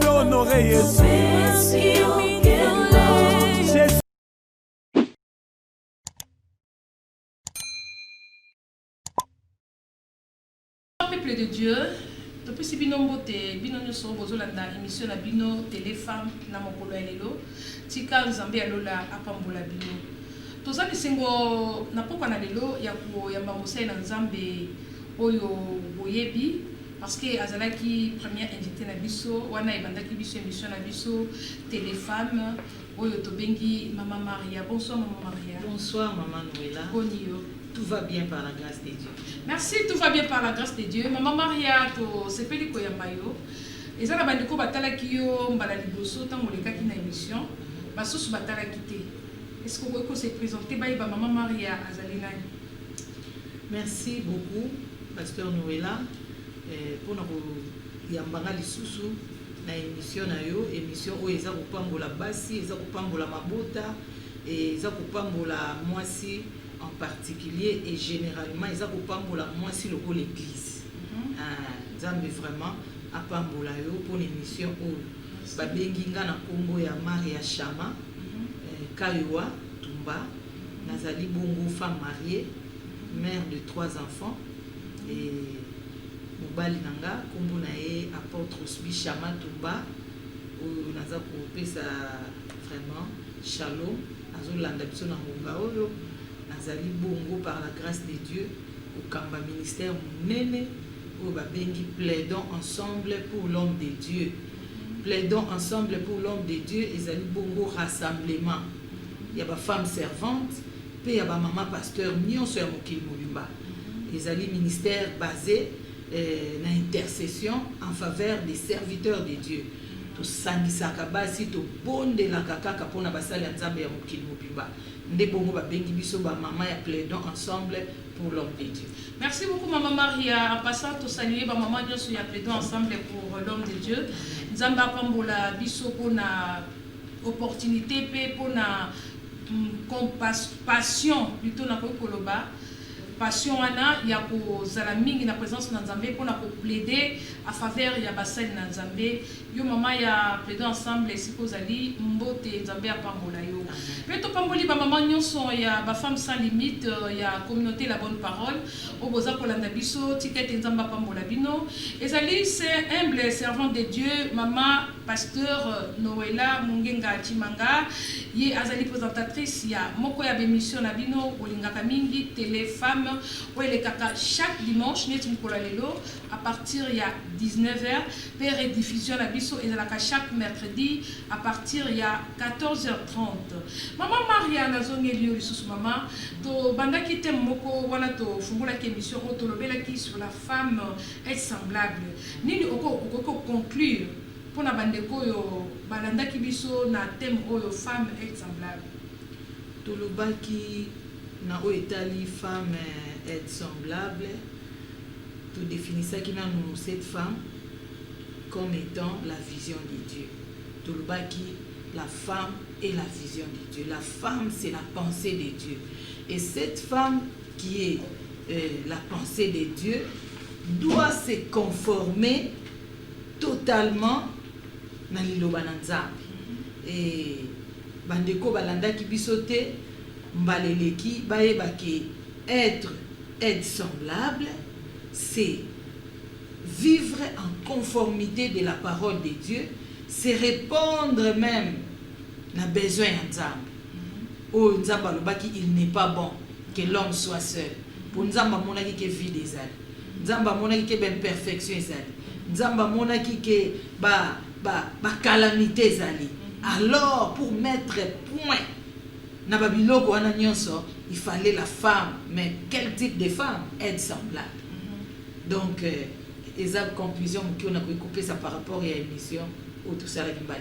peux honorer Jésus. Peuple de Dieu, depuis si bino mbote bino nyoso bozolanda émission na bino téléfemme na mokolo ya lelo tika nzambe ya lola apambola bino toza lisengo na pokwa na lelo ya koyamba mosai na nzambe oyo boyebi parce que azalaki première invité na biso wana ebandaki biso émission na biso téléfemme oyo tobengi Maman Maria. Bonsoir Maman Maria. Bonsoir Maman Noëlla. Bonio. Tout va bien par la grâce de Dieu. Merci, tout va bien par la grâce de Dieu. Maman Maria, to sepeli koyamba yo. Eza na bandeko batalaki yo mbala liboso tango lekaki na émission. Basusu batalaki te. Est-ce que vous pouvez se présenter ba Maman Maria azali nani? Merci beaucoup Pasteur Noëlla pour na yambanga lisusu na émission na yo, émission oyo eza kopambola basi, eza kopambola mabota, eza kopambola mwasi en particulier et généralement ils ont moi si le coup l'église Nzambe vraiment apambola yo pour l'émission où babengi nga na kombo ya Maria Chama Kaywa Tumba nazali bongo femme mariée mère de 3 enfants et mobali nanga kombo na ye apôtre Osbi Chama Tumba où naza ko pesa vraiment shalom azolanda biso na ngonga oyo nazali bongo par la grâce de Dieu au Kamba ministère munene au babengi plaidons ensemble pour l'homme de Dieu. Plaidons ensemble pour l'homme de Dieu ezali bongo rassemblement. Il y a ba femme servante, puis il y a ba maman pasteur nyonso ya mokili mobimba. Ezali ministère basé na intercession en faveur des serviteurs de Dieu. To sangisaka basi to bondelaka kaka pona basali ya Nzambe ya mokili mobimba. Nde bongo babengi biso ba maman ya plaidons ensemble pour l'homme de Dieu. Merci beaucoup Maman Maria. En passant to saluer ba maman nyoso ya plaidons ensemble pour l'homme de Dieu. Nzamba pambola biso pona opportunité pe pona compassion plutôt na koloba. Passion wana ya kozala mingi na présence na Nzambe pour na plaider à faveur ya basali na Nzambe yo mama ya plaider ensemble sikozali mbote Nzambe ya pambola yo pe to pamboli ba mama nyonso ya ba femme sans limite ya communauté la bonne parole o boza kolanda biso tikete Nzamba pambola bino ezali c'est humble servant de Dieu maman pasteur Noëlla Mungenga Chimanga ye azali présentatrice ya moko ya émission na bino olingaka mingi téléfemme où il est chaque dimanche à partir de 19h per rediffusion la biso et chaque mercredi à partir de 14h30. Maman Maria nazongeli lisusu maman to bandaki te moko wana to fungola ki émission to lobelaki sur la femme est semblable. Nini oko conclure pour na bandeko yo balandaki biso na thème oyo femme est semblable. To lobaki na oetali femme est semblable, tout définissait qui nous cette femme comme étant la vision de Dieu. Tout le baki, la femme est la vision de Dieu. La femme c'est la pensée de Dieu. Et cette femme qui est la pensée de Dieu doit se conformer totalement dans liloba na Nzambe. Et bandeko balanda ki bisote mbaleleki bayebaki être semblable, c'est vivre en conformité de la parole de Dieu, c'est répondre même na besoin de Nzambe. Oh Nzambe alobaki il n'est pas bon que l'homme soit seul. Pour Nzambe monaki ke vie des âmes. Nzambe monaki ke ben perfection ezali. Nzambe monaki ke ba calamité ezali. Alors pour mettre point na babiloko wana nyonso il fallait la femme, mais quel type de femme est semblable. Donc exact conclusion qu'on a coupé ça par rapport à l'émission ou tout ça la kimbali.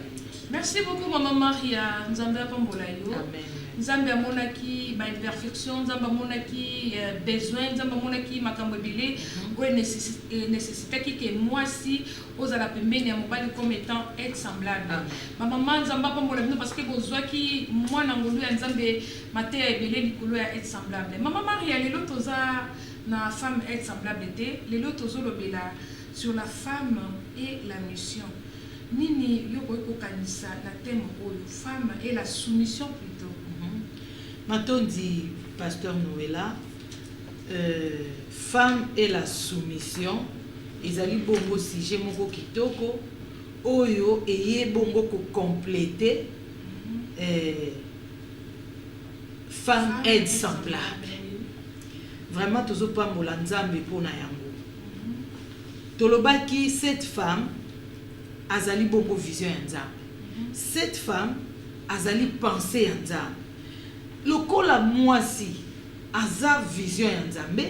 Merci beaucoup Maman Maria. Nzambe pambola yo. Amen. Nzambe amonaki ba imperfection, Nzambe amonaki besoin, Nzambe amonaki makambo ebele ou nécessité que moi si aux ala pembeni ya mobali comme étant être semblable. Maman Nzambe pambola bino parce que bozwaki mwana ngolu ya Nzambe mateya ebele likolo ya être semblable. Maman Maria lelo toza na femme être semblable te, lelo tozolobela sur la femme et la mission. nini yoko eko kanisa na thème oyo femme et la soumission plutôt. Matondi pasteur Noëlla, femme et la soumission ezali bongo sujet moko kitoko oyo eye bongo ko compléter femme aide semblable. Vraiment tozo pambola nzambe pona yango. Tolobaki cette femme azali bongo vision ya nzambe. Cette femme azali pensée ya nzambe. Lokola mwasi aza vision ya nzambe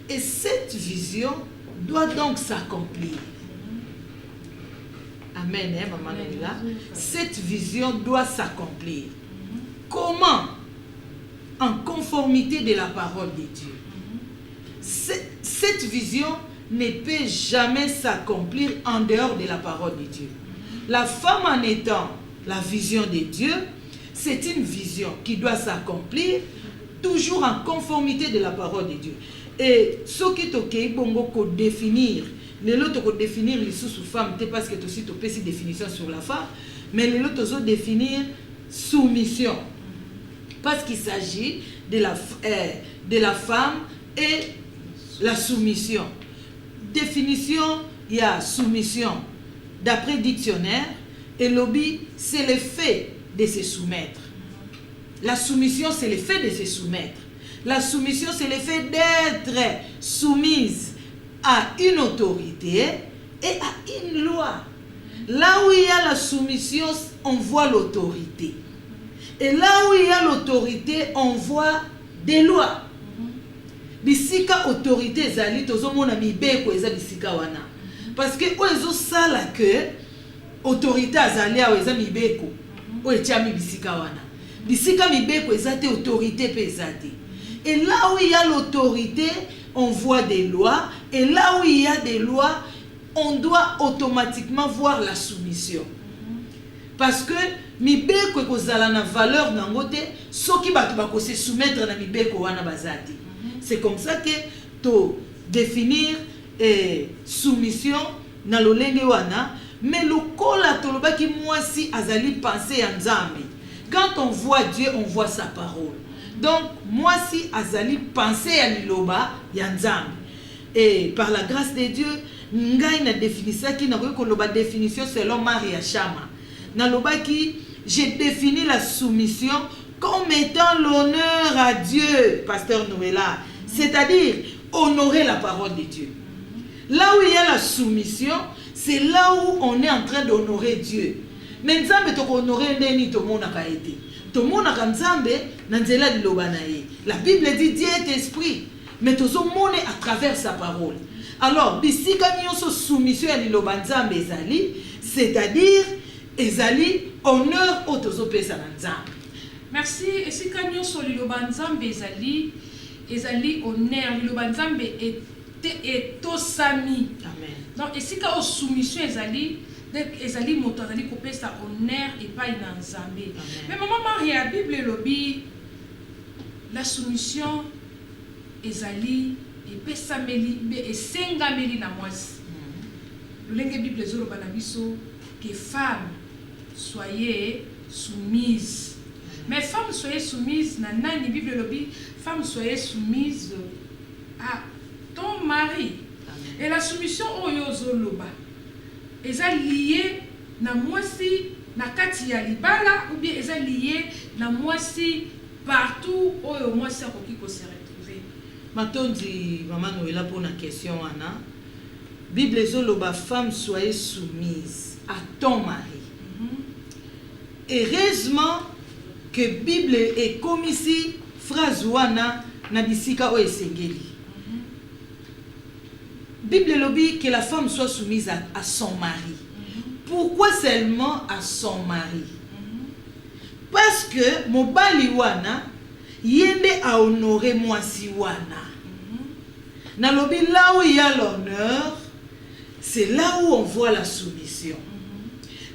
et cette vision doit donc s'accomplir. Amen, hein, maman Noëlla. Cette vision doit s'accomplir. Comment? En conformité de la parole de Dieu. Cette vision ne peut jamais s'accomplir en dehors de la parole de Dieu. La femme en étant la vision de Dieu, c'est une vision qui doit s'accomplir toujours en conformité de la parole de Dieu. Et ce qui est bongo ko définir, l'autre ko définir les sous femme, c'est parce que tu aussi tu peux si définition sur la femme, mais l'autre aussi définir soumission, parce qu'il s'agit de la femme et la soumission. Définition, il y a soumission d'après dictionnaire et lobby, c'est le fait de se soumettre. La soumission, c'est le fait de se soumettre. La soumission, c'est le fait d'être soumise à une autorité et à une loi. Là où il y a la soumission, on voit l'autorité. Et là où il y a l'autorité, on voit des lois. Bisika autorité zali tozomona mibeko eza bisika wana. Parce que oezo sala que autorité azali a eza mibeko. O etiami bisika wana. Bisika mibeko eza te autorité pe eza te. Et là où il y a l'autorité, on voit des lois. Et là où il y a des lois, on doit automatiquement voir la soumission. Parce que mibeko ekozala na valeur nangote, soki batu bako se soumettre na mibeko wana bazati. C'est comme ça que to définir soumission na lolenge wana, mais lokola tolobaki mwasi azali pensée ya nzambe. Quand on voit Dieu, on voit sa parole. Donc mwasi azali pensée ya liloba ya nzambe. Et par la grâce de Dieu, ngai na définissaki ki na ko loba définition selon Maria Chama. Na loba ki j'ai défini la soumission comme étant l'honneur à Dieu, pasteur Noëlla, c'est-à-dire honorer la parole de Dieu. Là où il y a la soumission, c'est là où on est en train d'honorer Dieu. Mais nzambe to honorer ndeni to mona ka été. To mona ka nzambe na nzela liloba na ye. La Bible dit Dieu est esprit, mais tozo mone à travers sa parole. Alors bisika nyonso soumission ya liloba nzambe ezali, c'est-à-dire ezali honneur au tozo pesa na nzambe. Merci. Esika nyonso liloba nzambe ezali honneur liloba nzambe et tosami. Amen. Donc esika o soumission ezali moto azali kopesa honneur et pas na nzambe. Mais maman Maria, Bible lobi la soumission ezali epesameli esengameli na mwasi. Lolenge Bible zoloba na biso que femme soyez soumise. Mais femme soyez soumise, nanani Bible lobi, femme soyez soumise à ton mari. Amen. Et la soumission oyo zoloba eza lié na mwasi na kati ya libala ou bien eza lié na mwasi partout oyo mwasi akoki ko se retrouver. Matondi maman Noëlla pour la question wana. Bible zoloba femme soyez soumise à ton mari. Heureusement que Bible est comme ici phrase wana na bisika o esengeli. Bible lobi que la femme soit soumise à son mari. Pourquoi seulement à son mari? Parce que mobali wana yende a honorer mwasi wana. Na lobi là où il y a l'honneur, c'est là où on voit la soumission.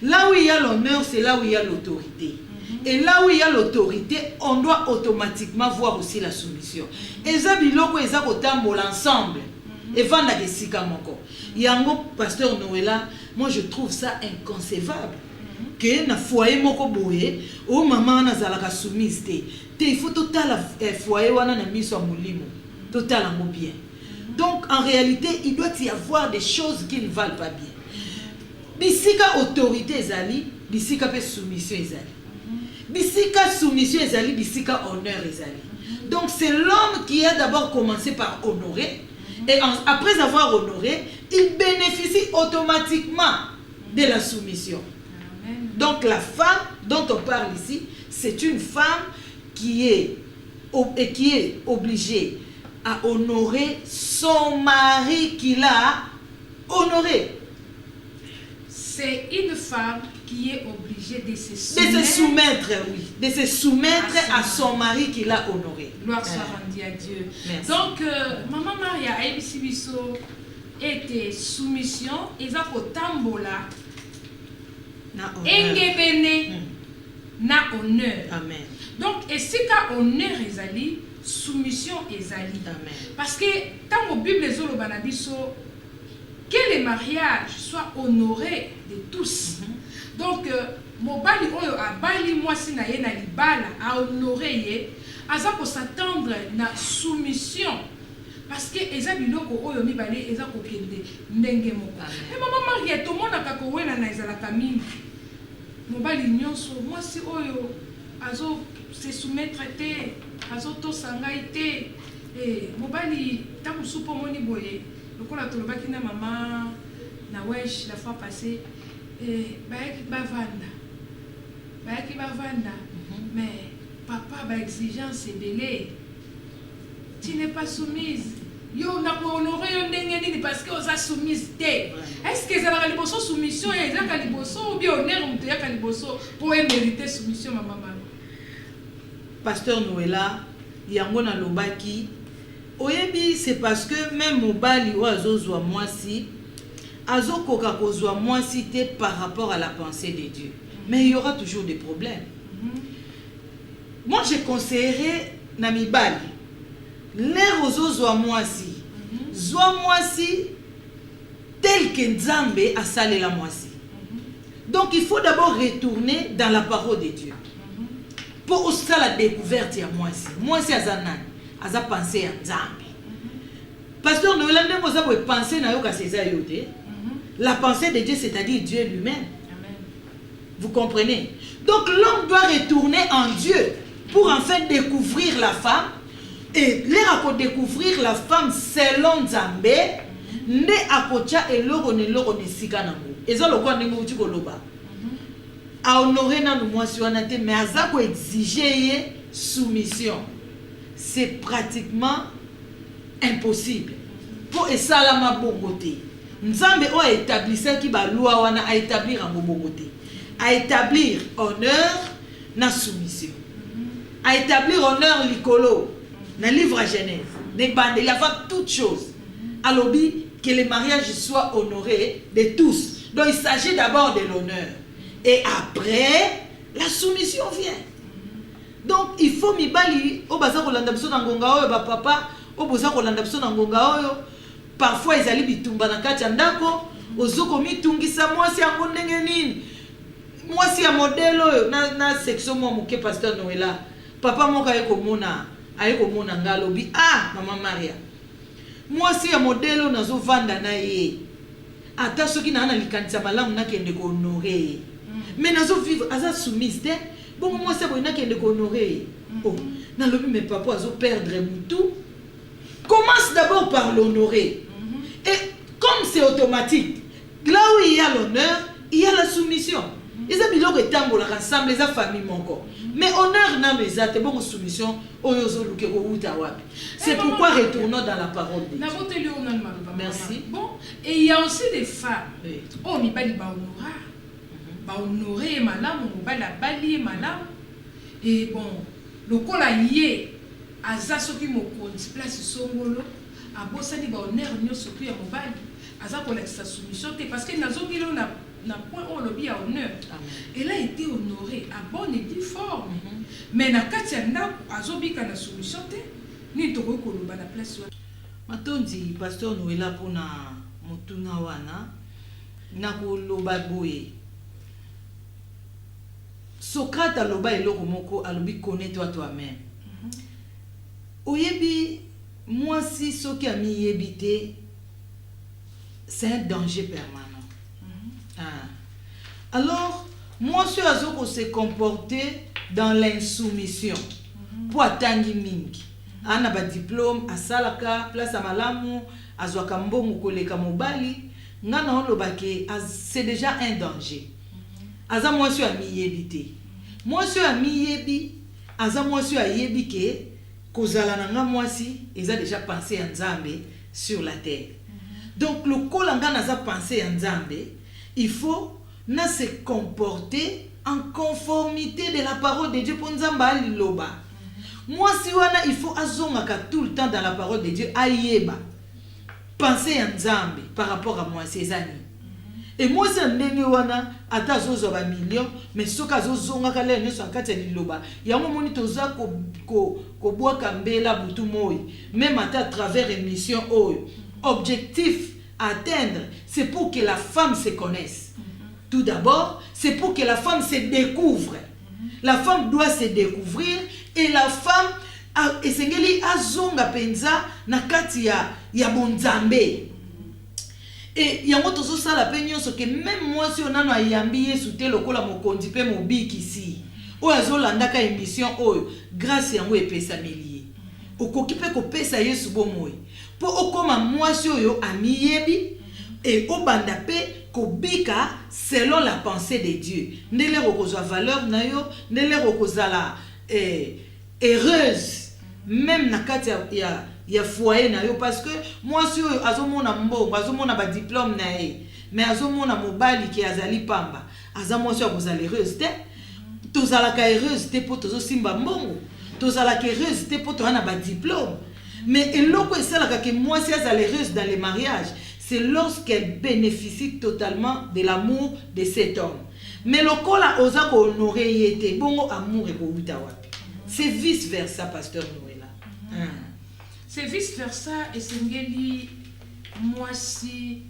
Là où il y a l'honneur, c'est là où il y a l'autorité. Et là où il y a l'autorité, on doit automatiquement voir aussi la soumission. Et ça biloko eza kotambola ensemble. et vanda ke sika moko. Yango pasteur Noëlla, moi je trouve ça inconcevable. Que na foyer moko boye, o maman na zalaka soumise te. Il faut total foyer wana na miso molimo. Total en bien. Donc en réalité, il doit y avoir des choses qui ne valent pas bien. Bisika autorité ezali, bisika pe soumission ezali. Bisika soumission ezali, bisika honneur ezali. Donc c'est l'homme qui a d'abord commencé par honorer, et après avoir honoré, il bénéficie automatiquement de la soumission. Donc la femme dont on parle ici, c'est une femme qui est obligée à honorer son mari qui l'a honoré. C'est une femme qui est obligée de se soumettre, oui, de se soumettre à son mari qui l'a honoré. Gloire soit rendue à Dieu. Merci. Donc, Maman Maria Aïbisi Biso était soumission, ils ont tambola, engebene, na honneur. Amen. Donc, et si ka honneur ezali, soumission ezali. Amen. Parce que tant que Bible les banabiso, que les mariages soient honorés de tous. Donc, mobali oyo abali mwasi na ye na libala a honoré ye, aza ko s'attendre na soumission. Parce que eza biloko oyo mibale eza ko kende ndenge moko. Et maman Maria to mona ka ko wena na ezala kamini. Mobali nyonso mwasi oyo azo se soumettre te, azo to sangai te. Et mobali ta musupo moni boye. Lokola tolobaki na maman na wesh la fois passée, bayaki bavanda mais papa ba exigence ebele, tu n'es pas soumise, yo na ko honorer yo ndenge nini parce que oza soumise te. Est-ce que ezalaka liboso soumission ya ezaka liboso ou bien honneur mutu yaka liboso pour mériter soumission maman? Pasteur Noëlla yango na lobaki oyebi, c'est parce que même mobali ou azozwa mwasi azokoka kozwa mwasi te par rapport à la pensée de Dieu. Mais il y aura toujours des problèmes. Moi je conseillerais na mibali l'air ozozwa mwasi zwa mwasi tel que Nzambe a salé la mwasi. Donc il faut d'abord retourner dans la parole de Dieu pour aussi la découverte ya mwasi. Mwasi azanani aza penser à Nzambe. Pasteur Noëlla ndenge oza boye penser na yo ka seza yo te. La pensée de Dieu, c'est-à-dire Dieu lui-même. Amen. Vous comprenez? Donc l'homme doit retourner en Dieu pour en fait découvrir la femme. Et l'air à découvrir la femme selon Nzambe, ne akocha eloro ne sika nango. Eza lokwa ndenge uti koloba. A honorer na mwasi wana te, mais aza ko exiger soumission. C'est pratiquement impossible. Pour esalama bongote. Nzambe o établissait qui ba loi wana a établir en bongote. A établir honneur na soumission. A établir honneur likolo na livre à Genèse. Ne bande il y a toutes choses. Alobi que le mariage soit honoré de tous. Donc il s'agit d'abord de l'honneur et après la soumission vient. Donc il faut mibali o baza kolanda biso na ngonga oyo ba papa o boza kolanda biso na ngonga oyo parfois ezali bitumba na kati ya ndako ozoko mitungisa mwasi yango ndenge nini mwasi ya modèle oyo na section mo moke pasteur Noëlla papa moko aye komona ngalobi maman Maria mwasi ya modèle nazo vanda na ye ata soki na likanisa malamu na kende ko honorer mais nazo vivre aza soumise te. Bon, moi, c'est bon, il y a qui honorer. Oh, dans le mais papa, ils ont perdre tout. Commence d'abord par l'honorer. Et comme c'est automatique, là où il y a l'honneur, il y a la soumission. Ils ont mis leur étambo là ensemble, les familles encore. Mais honneur n'a mais ça, bon soumission. C'est pourquoi retournons dans la parole de Dieu. Merci. Bon, et il y a aussi des femmes. Oh, mais pas les honorar. Ba honorer madame ba la bali madame et bon le kola yé aza soki mokonzi place songolo abosani ba honneur nyoso ku ya mobali aza ko la sa soumission parce que nazoki lo na point on lobi ya honneur. Elle a été honorée à bonne et due forme. Mais na kati ya ndako azobika na soumission te ni toko ko loba na place. Matondi pasteur Noela pona mutuna wana na koloba boye. Socrate aloba eloko moko alobi connais-toi toi-même. Oyebi moi si soki ami yebite c'est un danger permanent. Alors moi si azoko se comporter dans l'insoumission pour atteindre mingi. Ana ba diplôme asalaka place amalamu azwaka mbongo koleka mobali ngana olobake c'est déjà un danger. Aza mwasi ami yebi te. Mwasi ami yebi aza mwasi ayebi ke kozala na nga mwasi eza déjà pensé en Nzambe sur la terre. Donc le kolanga naza pensé en Nzambe, il faut na se comporter en conformité de la parole de Dieu pour Nzamba aliloba. Mwasi wana il faut azongaka tout le temps dans la parole de Dieu ayeba. Penser en Nzambe par rapport à moi ces années. Et moi c'est ndenge wana ata zozo ba million mais soka zozonga kale nyo sankati ya liloba ya momoni toza ko boaka mbela butu moi même à travers émission oyo objectif à atteindre c'est pour que la femme se connaisse. Tout d'abord c'est pour que la femme se découvre. La femme doit se découvrir et la femme esengeli azonga penza na kati ya bonzambe. Et yango tozo sala pe nyonso ke même moi si onano ayambi Yesu te lokola mokonzi pe mobikisi oyo azolandaka émission oyo grâce yango epesa milie okoki pe kopesa Yesu bomoi po okoma mwasi oyo amiyebi et obanda pe kobika selon la pensée de Dieu ndele rokozwa valeur na yo ndele rokozala heureuse même na kati ya foyer na yo parce que moi si azomona mbongo azomona ba diplôme na ye mais azomona mobali ki azali pamba azamo si akozala heureuse te tozalaka heureuse te po tozo simba mbongo tozalaka heureuse te po to na ba diplôme mais eloko esalaka ke moi si azala heureuse dans les mariages c'est lorsqu'elle bénéficie totalement de l'amour de cet homme mais lokola oza ko honorer yete bongo amour e ko buta wapi c'est vice versa pasteur Noela. C'est vice versa et sengeli mwasi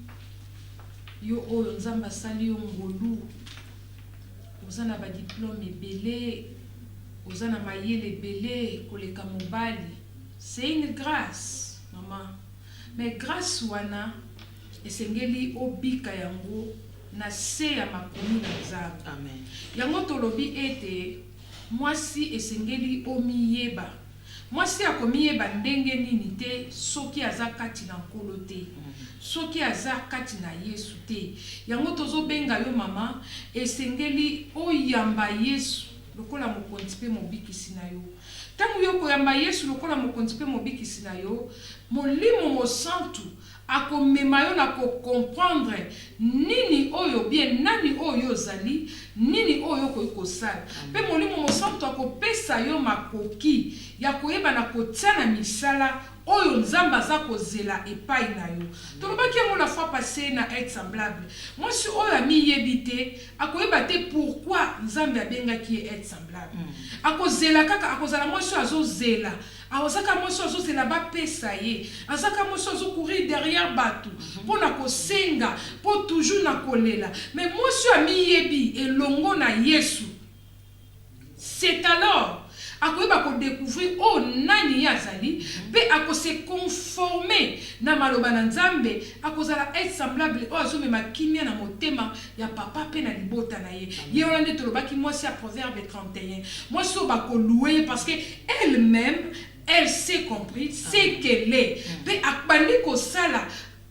yo oyo nzamba sali yo ngolu ozana ba diplôme ebele ozana mayele ebele koleka mobali c'est une grâce maman mais grâce wana esengeli obika yango na se ya makomi na nzambe. Amen. Yango tolobi ete mwasi esengeli omiyeba mwasi akomiyeba ndenge nini te soki aza kati na nkolo te soki aza kati na Yesu te yango tozobenga yo mama esengeli oyamba Yesu lokola mokonzi pe mobikisi na yo tangu yo koyamba Yesu lokola mokonzi pe mobikisi na yo molimo mosantu akomema yo na ko comprendre nini oyo bien nani oyo zali nini oyo ko sala pe molimo mosantu akopesa yo makoki ya koyeba na kotiana misala oyo nzamba za kozela epai na yo tolobaki yango la fois passée na être semblable moi si oyo amiyebite akoyeba te pourquoi nzambe abengaki être semblable akozela kaka akozala moi si azozela azaka moi si azozela bapesa ye azaka moi si azokourir derrière bato mpona kosenga po toujours na kolela mais moi si amiyebi elongo na Yesu c'est alors akoyeba ko découvrir oh nani yazali pe akose conformer na maloba na nzambe akozala être semblable o azomema kimia na motema ya papa pe na libota na ye ye olande tolobaki moi si à Proverbe 31 moi so ba ko louer parce que elle-même elle s'est compris c'est qu'elle est pe akbandi ko sala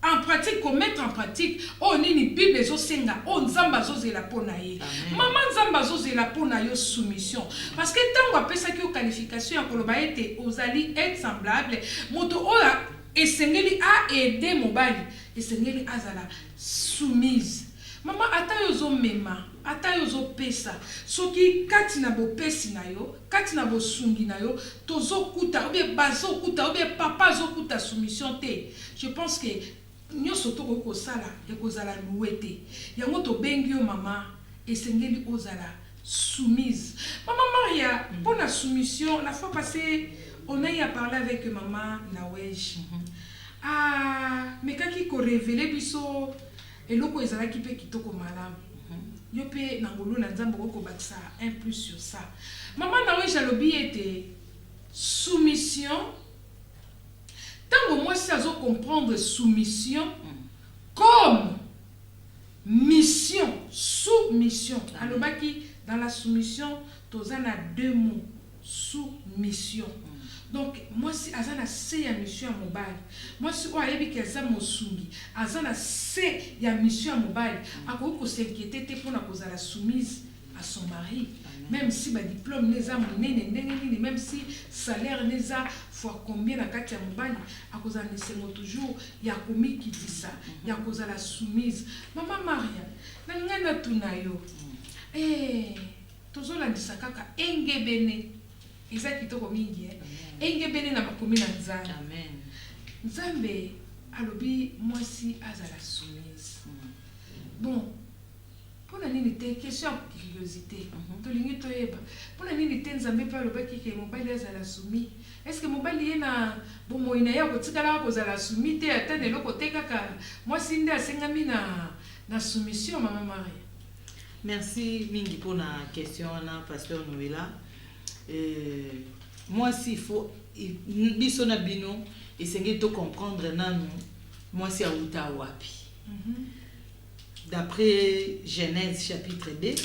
en pratique, qu'on mette en pratique, oh nini Bible zo senga, oh nzamba zo zela pona ye. Maman nzamba zo zela pona yo soumission. Parce que tant qu'on appelle ça que qualification ya koloba ete ozali être semblable, moto ola esengeli a aider mobali, esengeli azala soumise. Maman ata yo zo mema, ata yo zo pesa, soki kati na bo pesi na yo, kati na bo sungi na yo, tozo kuta, ou bien bazo kuta, ou bien papa zo kuta soumission te. Je pense que nyoso to ko sala e ko zala louete yango to bengi yo mama esengeli ozala soumise maman Maria pour la soumission la fois passée on a eu à parler avec maman Nawej mekaki korevele biso eloko ezalaki mpe kitoko malamu yo mpe na ngolu na nzambe okobakisa un plus sur ça. Mama na oyo jalobi ete soumission ntango mwasi comprendre soumission comme mission, soumission. Alobaki dans la soumission toza na deux mots, soumission. Donc moi si azana se ya mission ya mobali, moi si o ayebi ke za mosungi azana se ya mission ya mobali akoki ko s'inquiéter te pona kozala soumise à son mari. Même si ba diplôme neza monene ndenge nini, même si salaire neza fois combien na kati ya mobali akozala nesengo toujours ya komi qui dit ça ya kozala soumise. Maman Maria na ngana tunayo tozolandisa kaka engebene eza kitoko mingi engebene na makomi na nzambe. Amen. Nzambe alobi mwasi azala soumise. Bon, pona nini te question ya curiosité tolingi toyeba pona nini te nzambe mpe alobaki ke mobali azala soumis. Est-ce que mobali ye na bomoi na ye akotikala kozala soumis te ata na eloko te kaka mwasi nde asengami na soumission? Mama Maria, merci mingi pour la question na pasteur Noëlla. Moi si il faut biso na bino essayer de comprendre nanu moi si auta wapi. D'après Genèse chapitre 2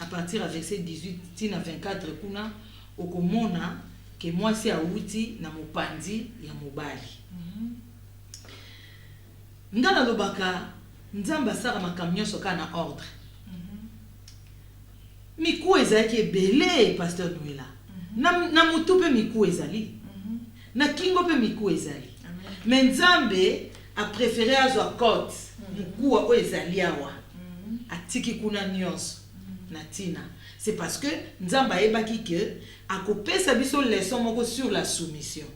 à partir à verset 18 à 24 kuna okomona que moi si auti na mopandi ya mobali. Ngana lobaka nzamba sara makamyo soka na ordre. Miku ezaki ebele pasteur Noëlla. Na mutu pe miku ezali. Na kingo pe miku ezali. Mais nzambe a préféré azwa cote muku o ezali awa. Atiki kuna nyonso na tina. C'est parce que nzamba ebaki que akopesa biso leçon moko sur la soumission.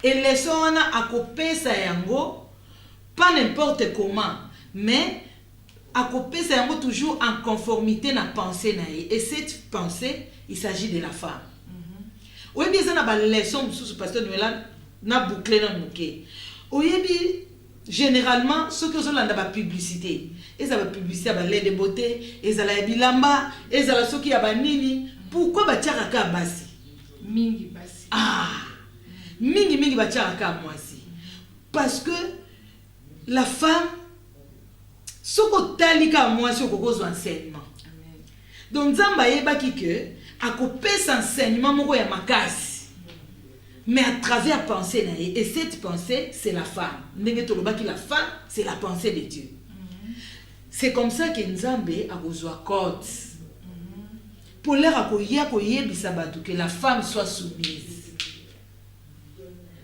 Et leçon na akopesa yango pas n'importe comment, mais akopesa yango toujours en conformité na pensée na ye. Et cette pensée, il s'agit de la femme. Oyebi eza na ba leçon sous pasteur Noëlla na boucler na muke. Oyebi généralement ceux qui ont la publicité, ils ont la publicité ba lait de beauté, ils ont la bilamba, ils ont la soki ya ba nini. Pourquoi ba tiaka ka basi? Mingi basi. Mingi ba tiaka ka mwasi. Parce que la femme soko talika mwasi okokozwa enseignement. Donc nzamba yebaki que akopesa enseignement moko ya makasi. Mais à travers pensée na ye, et cette pensée c'est la femme. Ndenge tolobaki la femme c'est la pensée de Dieu. C'est comme ça que nzambe akozwa code. Pour leur akoya koyebisa batu que la femme soit soumise.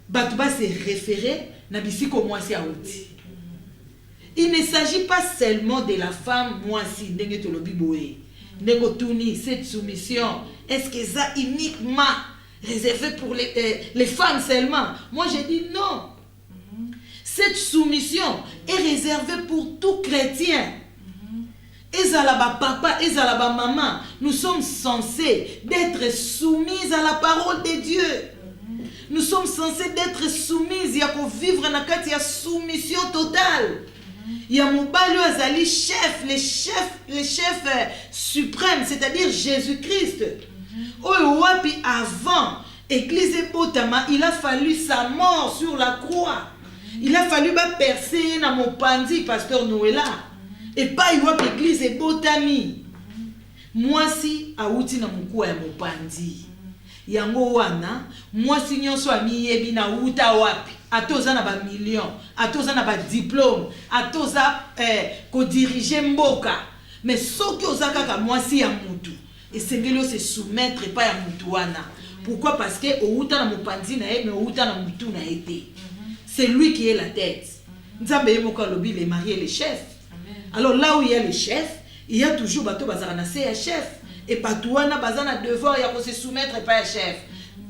Batu ba se référer na bisiko mwasi auti. Il ne s'agit pas seulement de la femme mwasi ndenge tolobi boye. Ndenge tuni cette soumission, est-ce que ça uniquement réservé pour les femmes seulement? Moi j'ai dit non. Cette soumission est réservée pour tout chrétien. Ezalaba papa, ezalaba maman, nous sommes censés d'être soumis à la parole de Dieu. Nous sommes censés d'être soumis, il y a qu'on vivre dans il y a soumission totale. Il y a mobali azali chef, le chef suprême, c'est-à-dire Jésus-Christ. Wapi avant église botama, il a fallu sa mort sur la croix. Il a fallu percer na mopandi pasteur Noëlla. Et pas wapi église botami. Moi si auti na muku ya mopandi. Yango wana, moi si nyonso ami yebi na uta wapi. Atoza na ba million, atoza na ba diplôme, atoza ko diriger mboka. Mais soki ozaka ka moi si ya mutu. Et sengelo se soumettre pas ya mutu wana. Pourquoi? Parce que outa na mopandi na ye, mais outa na mutu na été. C'est lui qui est la tête. Nzambe yemoko lobi les mariés les chefs. Alors là où il y a les chefs, il y a toujours bato bazara na se ya chef. Et bato wana bazana devoir ya ko se soumettre pas ya chef.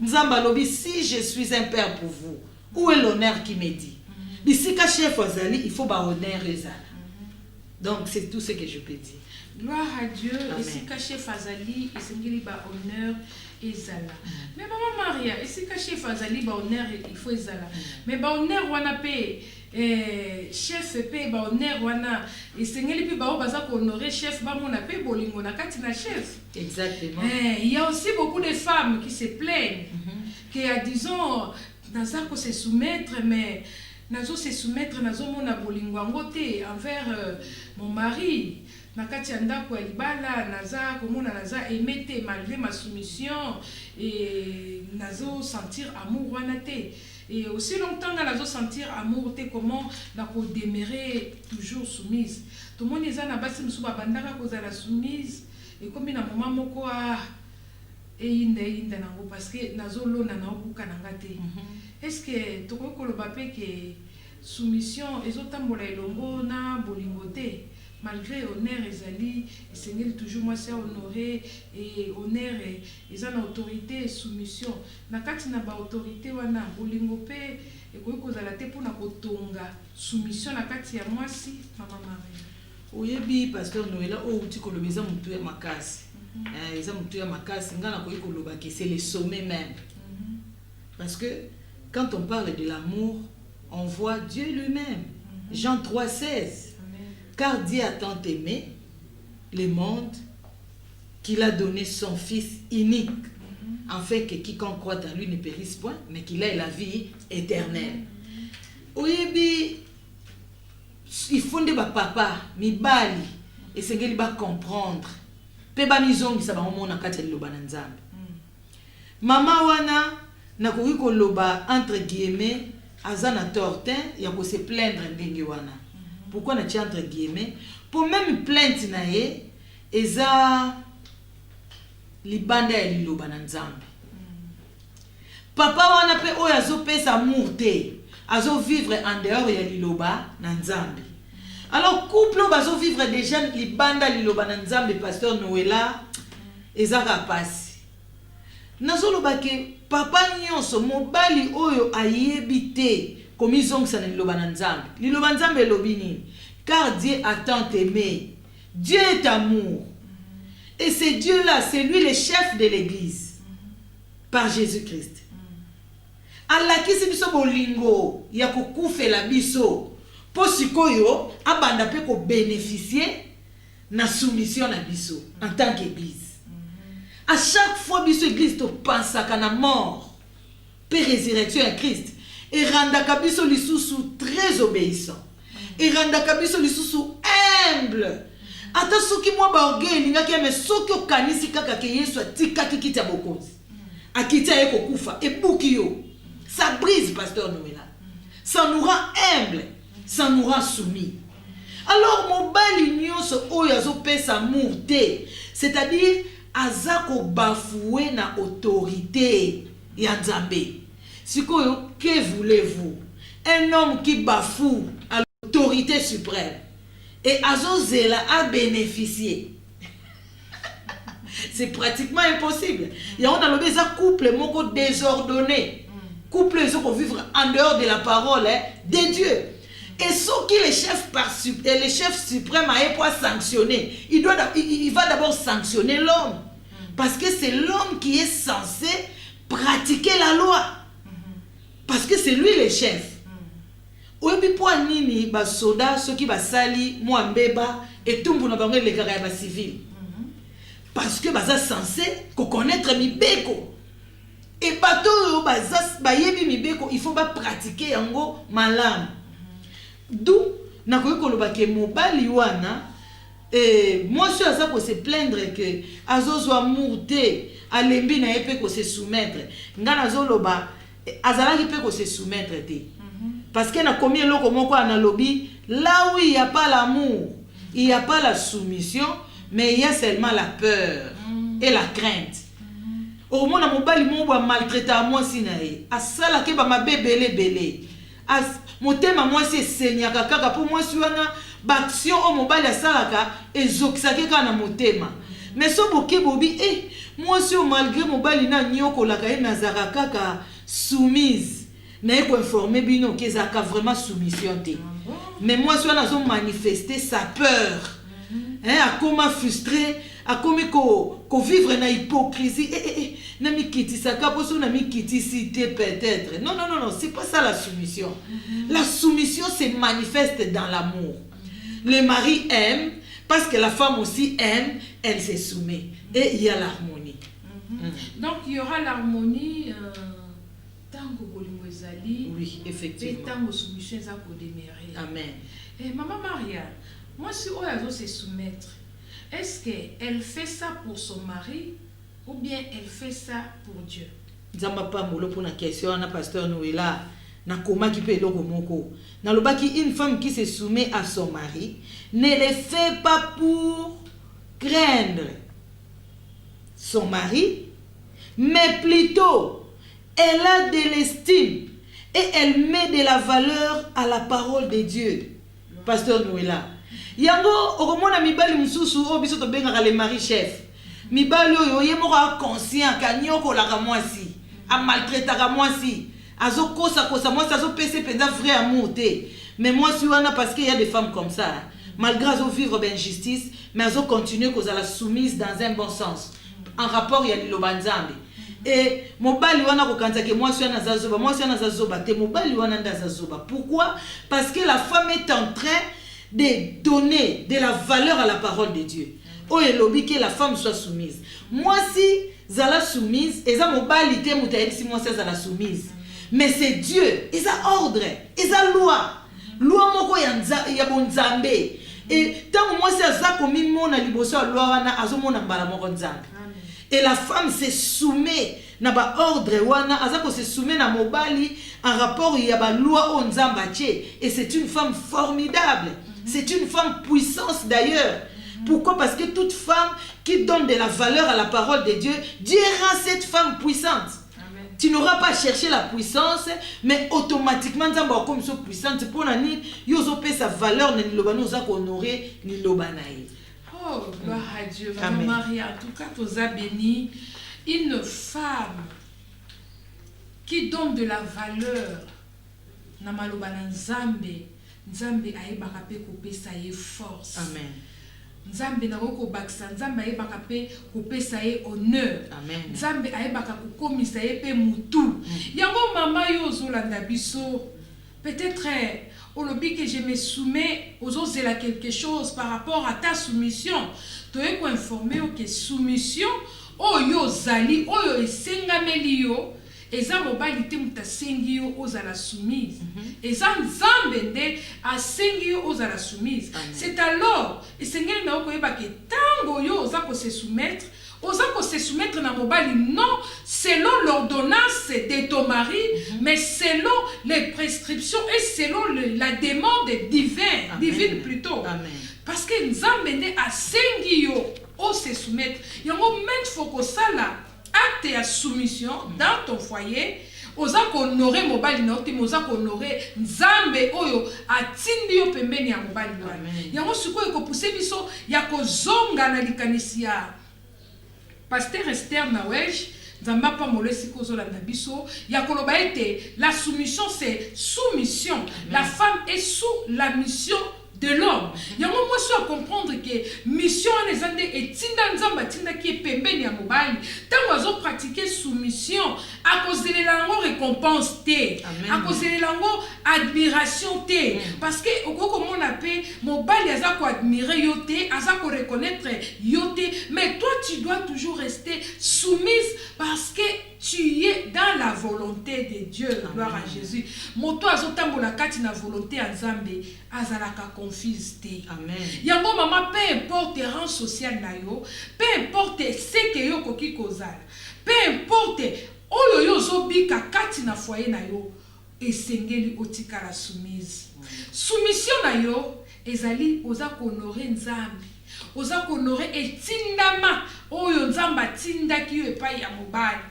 Nzamba lobi si je suis un père pour vous, où est l'honneur qui me dit? Bisika chef ozali, il faut ba honneur ezala. Donc c'est tout ce que je peux dire. Gloire à Dieu. Amen. Et si caché Fazali, et c'est ba honneur et zala. Mais maman Maria, et si caché Fazali, ba honneur, il faut zala. Mais ba honneur wana pe chef pe ba honneur wana et sengeli pe ba baza ko honorer chef ba mona pe bolingo na kati na chef. Exactement. Il y a aussi beaucoup de femmes qui se plaignent que disons naza ko se soumettre mais nazo se soumettre nazo mona bolingo ngote envers mon mari. Nakati ya ndako ya libala naza komona naza emete malgré ma soumission et nazo sentir amour wana te. Et aussi longtemps nazo sentir amour te comment nako demeurer toujours soumise. Tout le monde eza na basi musuba bandaka kozala soumise et comme na moment moko inda nango parce que nazo lona na obuka nanga te. Est-ce que toko koloba pe que soumission ezotambola elongo na bolingo te? Malgré honneur ezali Seigneur toujours moi c'est honoré et honneur et en autorité et soumission na kati na ba autorité wana bolingo pe e ko kozala te pona kotonga soumission na kati ya mwasi mama Maria. Oyebi pasteur Noela o uti kolobeza mutu ya makasi. Eza mutu ya makasi ngana ko koloba que c'est le sommet même. Parce que quand on parle de l'amour, on voit Dieu lui-même. Jean 3,16. Car Dieu a tant aimé le monde qu'il a donné son Fils unique, afin que quiconque croit en lui ne périsse point, mais qu'il ait la vie éternelle. Oyebi, il faut que papa, mi bali, et c'est qu'il va comprendre. Pe ba mizongi sa ba mona kati loba na nzambe. Mama wana na ko loba entre guillemets azana tortin ya ko se plaindre ndenge wana. Pourquoi na tia entre guillemets pour même plainte na ye eza libanda ya liloba na nzambe. Papa wana pe oyo azopesa amour te azo vivre en dehors ya liloba na nzambe. Alors couple bazo vivre déjà libanda liloba na nzambe pasteur Noela eza kapasi. Nazo loba ke papa nyonso mobali oyo ayebi te comme ils ont ça liloba na nzambe. Liloba nzambe lobi nini? Car Dieu a tant aimé. Dieu est amour. Et c'est Dieu-là, c'est lui le chef de l'église. Par Jésus-Christ. Alakisi biso bolingo ya kokufela biso. Po sikoyo abanda pe ko bénéficier na soumission na biso en tant qu'église. À chaque fois biso église to pensaka na mort, pe résurrection à Christ. Et randaka biso lisusu très obéissant. Et randaka biso lisusu humble. Ata soki mwa ba orgueil lingaki me soki okanisi kaka ke Yesu atikaki kita bokozi. Akita ye kokufa e buki yo. Ça brise pasteur Noela. Ça nous rend humble, ça nous rend soumis. Alors mobali nyonso oyo azopesa amour te, c'est-à-dire azako bafoué na autorité ya Nzambe. Sikoyo, que voulez-vous? Un homme qui bafoue à l'autorité suprême et azozela a bénéficié. C'est pratiquement impossible. Il y a un couple moko désordonné. Couple ils vont vivre en dehors de la parole de Dieu. Et ce qui le chef suprême a pas sanctionné, il va d'abord sanctionner l'homme. Parce que c'est l'homme qui est censé pratiquer la loi. Parce que c'est lui le chef. Oyebi po nini ba soda soki ba sali mwambeba et tumbu na bango le kaka ba civil. Parce que baza censé connaître mibeko. Et bato baza ba yebi mibeko, il faut ba pratiquer yango malamu. D'où na ko koloba ke mobali wana moi je aza ko se plaindre que azozo amour te alembi na yepe ko se soumettre. Ngana zoloba azalaki pe ko se soumettre te. Parce que na combien loko moko analobi là où il y a pas l'amour, il y a pas la soumission, mais il y a seulement la peur et la crainte. Au moins na mobali mo ba maltraiter moi sinae. Asala ke ba mabebele belé. As motema moi c'est seigneur kaka pour moi suana ba action o mobali asalaka ezokisake kana motema. Mais so boke bobi moi si malgré mobali na nyoko la ka nazaka kaka soumise. Mais pour informer bino que ça a vraiment soumission. Mais moi, je suis manifester sa peur, akoma frustré, akomi ko vivre na hypocrisie. Na mikitisaka poso na mikitisité peut-être. Non, c'est pas ça la soumission. La soumission se manifeste dans l'amour. Le mari aime parce que la femme aussi aime, elle se soumet et il y a l'harmonie. Donc il y aura l'harmonie tango bolingo ezali. Oui, effectivement. Et tango soumission za ko demeurer. Amen. Et maman Maria, moi si Oyazo se soumettre, est-ce qu'elle fait ça pour son mari ou bien elle fait ça pour Dieu? Nzamba pa molo pour la question na pasteur Noëlla na koma ki pe eloko moko. Na lobaki une femme qui se soumet à son mari ne le fait pas pour craindre son mari, mais plutôt elle a de l'estime et elle met de la valeur à la parole de Dieu. Pasteur Noëlla. Yango okomona mibali mususu o biso to benga le mari chef. Mibali oyo ye moko conscient ka nyoko la kamwasi, a maltraiter kamwasi, azo kosa mwasi azo pese penza vrai amour te. Mais moi si wana parce qu'il y a des femmes comme ça, malgré azo vivre d'injustice, mais azo continuer cause la soumise dans un bon sens. En rapport il y a liloba nzambe. Et mobali wana kokanza ke moi si wana zazoba te mobali wana ndazazoba. Pourquoi? Parce que la femme est en train de donner de la valeur à la parole de Dieu. Oh et lobby que la femme soit soumise. Moi si zala soumise, et ça mobali te mutaïb si moi si zala soumise. Mais c'est Dieu, et ça ordre, et ça loi. Loi moko ya bonzambe. Et tant moi si za komi mona liboso loi wana azomona mbala moko nzambe. Et la femme se soumet na ba ordre wana azako se soumet na mobali en rapport il y a ba loi on nzambache et c'est une femme formidable. C'est une femme puissance d'ailleurs. Pourquoi? Parce que toute femme qui donne de la valeur à la parole de Dieu, Dieu rend cette femme puissante. Amen. Tu n'auras pas cherché la puissance, mais automatiquement, Nzamba comme so puissante pour nani yozo pe sa valeur ne lobano za honorer ni lobanaï. Oh, gloire à Dieu. Maman Maria, en tout cas, tu as béni une femme qui donne de la valeur. Namalobana Nzambe. Nzambe aebaka pe kopesa ye force. Amen. Nzambe na ko bakisa Nzambe aebaka pe kopesa ye honneur. Amen. Nzambe aebaka kokomisa ye pe mutu. Yango mama yo zolanda biso. Peut-être olobi que je me soumets aux autres c'est là quelque chose par rapport à ta soumission. Tu es informé que soumission oyo zali oyo esengameli yo. Eza mobali te mutasengi yo ozala soumise. Eza Nzambe nde asengi yo ozala soumise. C'est alors esengeli na okoyeba ke tango yo oza ko se soumettre na mobali non selon l'ordonnance de ton mari mais selon les prescriptions et selon la demande divine plutôt. Amen. Parce que Nzambe nde asengi yo o se soumettre. Yango même faut que ça là acte à soumission dans ton foyer, oza honorer mobali na otima oza honorer Nzambe oyo atindi yo pembeni ya mobali wana. Yango sikoyo ko pousser biso ya kozonga na likanisi ya Pasteur Esther Nawej Nzamba pa molesi kozolanda biso ya koloba ete la soumission c'est soumission. La femme est sous la mission de l'homme. Yango moi so comprendre que mission les ande etinda Nzamba tinda ki pembeni ya mobali tango azo pratiquer soumission à cause de lango récompense te à cause de lango admiration te parce que okoko mona pe mobali aza ko admirer yo te aza ko reconnaître yo te mais toi tu dois toujours rester soumise parce que tu es dans la volonté de Dieu. Gloire à Jésus. Moto azotambola kati na volonté ya Nzambe azalaka confuse te. Amen. Yango mama peu importe rang social na yo, peu importe ce que yo koki kozala, peu importe oyo yo zobika kati na foyer na yo, esengeli otika la soumise. Soumission na yo ezali oza honorer Nzambe. Oza honorer etindama oyo Nzamba tindaki yo epai ya mobali.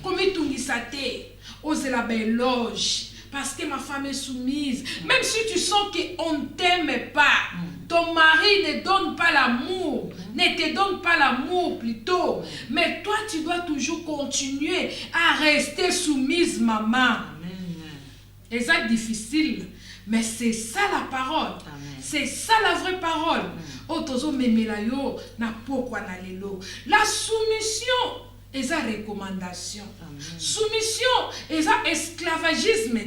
Comme tungisa te, ozela ba éloge parce que ma femme est soumise. Même si tu sens qu'on ne t'aime pas, ton mari ne donne pas l'amour, ne te donne pas l'amour plutôt. Mais toi, tu dois toujours continuer à rester soumise, maman. Et c'est difficile, mais c'est ça la parole. C'est ça la vraie parole. Otozo memelayo na pokwa na lelo. La soumission est sa recommandation. Soumission est sa esclavagisme.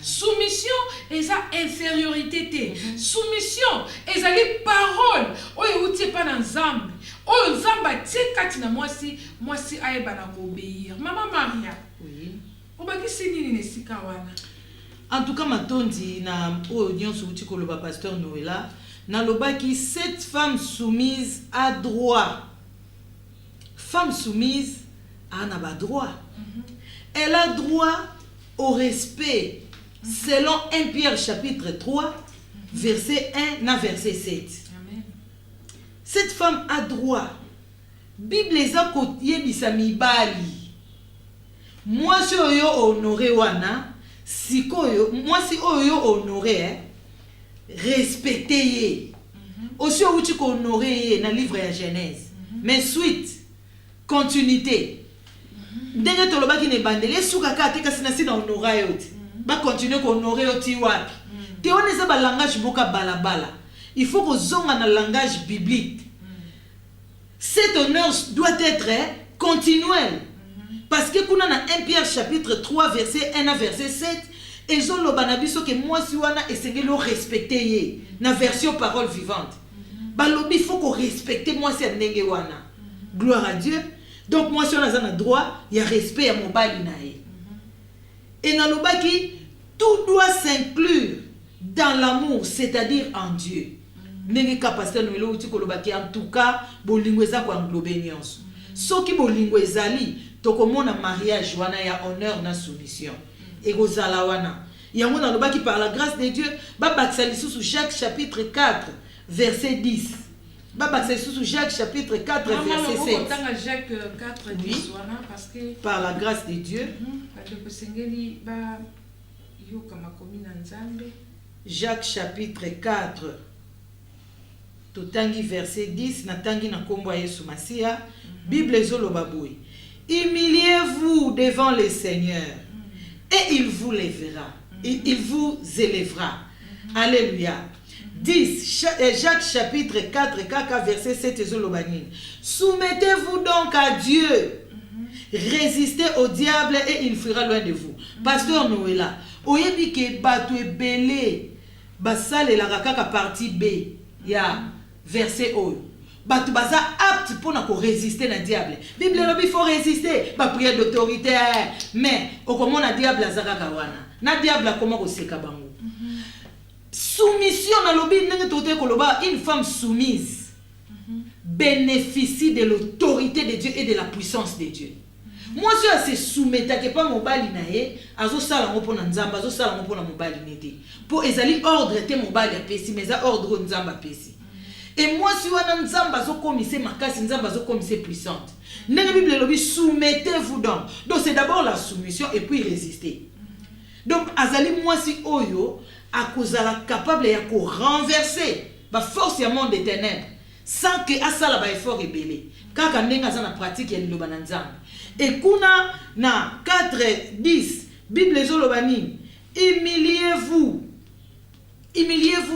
Soumission est sa infériorité. Soumission est sa les paroles. Oyo uti pa na nzambe. Oyo nzamba tikati na mwasi ayeba na obéir. Maman Maria. Oui. Obakisi nini nesika wana? En tout cas, matondi na oignon sur le pasteur Noëlla, na lobaki cette femme soumise a droit. Femme soumise a un droit. Elle a droit au respect selon 1 Pierre chapitre 3 verset 1 à verset 7. Amen. Cette femme a droit. Bible eza kotie bisamibali. Moi si oyo honoré wana sikoyo moi si oyo honoré respecté ye. Aussi outi ko honoré na livre ya Genèse. Mais suite continuité. Ndenge tolobaki ne bandele suka ka te kasi na sina honora yote. Ba continuer ko honorer oti wapi. Te on eza ba langage boka balabala. Il faut que zonga na langage biblique. Cet honneur doit être continuel. Parce que kuna na 1 Pierre chapitre 3 verset 1 à verset 7 et ont l'obanabiso que moi si wana esengeli respecter ye na version parole vivante. Balobi il faut qu'on respecte moi si ndenge wana. Gloire à Dieu. Donc moi si on a un droit, il y a respect à mon bali nae. Et dans le baki tout doit s'inclure dans l'amour, c'est-à-dire en Dieu. Ndenge kapasteur nous uti ko lobaki en tout cas bolingo eza ko englober nyonso. Soki bolingo ezali tokomona mariage wana ya honneur na soumission. Egozala wana. Yango na lobaki par la grâce de Dieu, ba bakisa sous Jacques chapitre 4 verset 10. Ba bakisa sous Jacques chapitre 4 verset 7. Jacques 4 10 wana parce que par la grâce de Dieu, Jacques chapitre 4 totangi verset 10 natangi na kombo ya Yesu Masia. Bible zoloba boy. Humiliez-vous devant le Seigneur et il vous lèvera. Il vous élèvera. Alléluia. 10 Jacques chapitre 4 kaka verset 7 zolobani. Soumettez-vous donc à Dieu. Résistez au diable et il fuira loin de vous. Pasteur Noëlla, oyebi ke bato ebele basale la kaka partie B ya verset O. Bato baza apte pour na ko résister na diable. Bible lobi faut résister, ba prière d'autorité mais okomo na diable azaka kawana. Na diable comment ko seka bango. Soumission na lobi ndenge tote koloba une femme soumise bénéficie de l'autorité de Dieu et de la puissance de Dieu. Moi si se soumettre que pas mobali na ye azo sala ngo pona nzamba azo sala ngo pona mobali nete pour ezali ordre te mobali ya pesi mais za ordre nzamba pesi. Et moi si wana nzamba zo komise makasi nzamba zo komise puissante. Ndenge Bible lobi soumettez-vous donc. Donc c'est d'abord la soumission et puis résister. Donc azali moi si oyo akozala capable ya ko renverser ba force ya monde des ténèbres sans que asala ba effort rebelle kaka ndenga za na pratique ya liloba na nzambe. Et kuna na 4:10 Bible zoloba nini? Humiliez-vous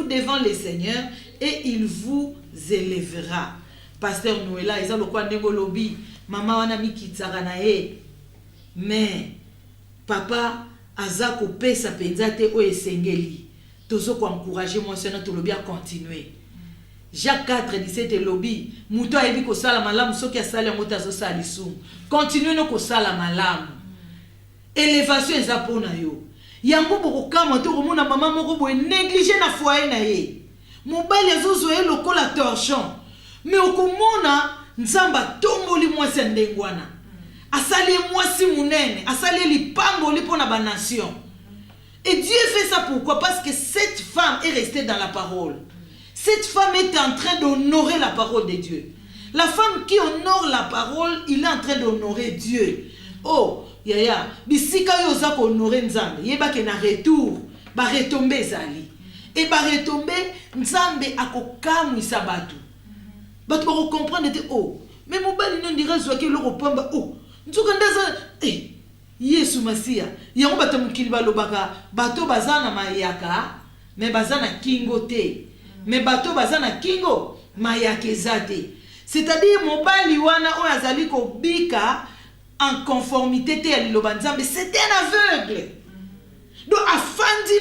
devant le Seigneur et il vous élèvera. Pasteur Noëlla eza lokwa ndengo lobi mama wana mikitsaka na ye mais papa aza ko pesa penza te o esengeli tozo ko encourager moi sena to lobi a continuer. Jacques 4:17 lobi muto ayebi ko sala malamu soki asala ngota zo sala lisumu. Continue no ko sala malamu. Élévation eza pona yo. Yango boko kama to ko mona mama moko boye négliger na foyer na ye. Mobali azozo ye lokola torchon. Mais okomona nzamba tomboli mwasi ndengwana. Asali mwasi munene, asali lipango li pona ba nation. Et Dieu fait ça pourquoi? Parce que cette femme est restée dans la parole. Cette femme est en train d'honorer la parole de Dieu. La femme qui honore la parole, il est en train d'honorer Dieu. Oh, yaya, bisika yo za ko honorer nzambe, yeba ke na retour, ba retomber zali. Et ba retomber nzambe akokamwisa batu. Batu ba comprendre te oh, mais mobali non dira zo ke loko pamba oh, nzuka ndaza Yesu Masia. Yango bato mukili balobaka bato bazana mayaka, mais bazana kingo te. mais bato baza na kingo mayaka eza te. C'est-à-dire mobali wana oyo azali kobika en conformité te ya liloba nzambe, c'est un aveugle. Donc afandi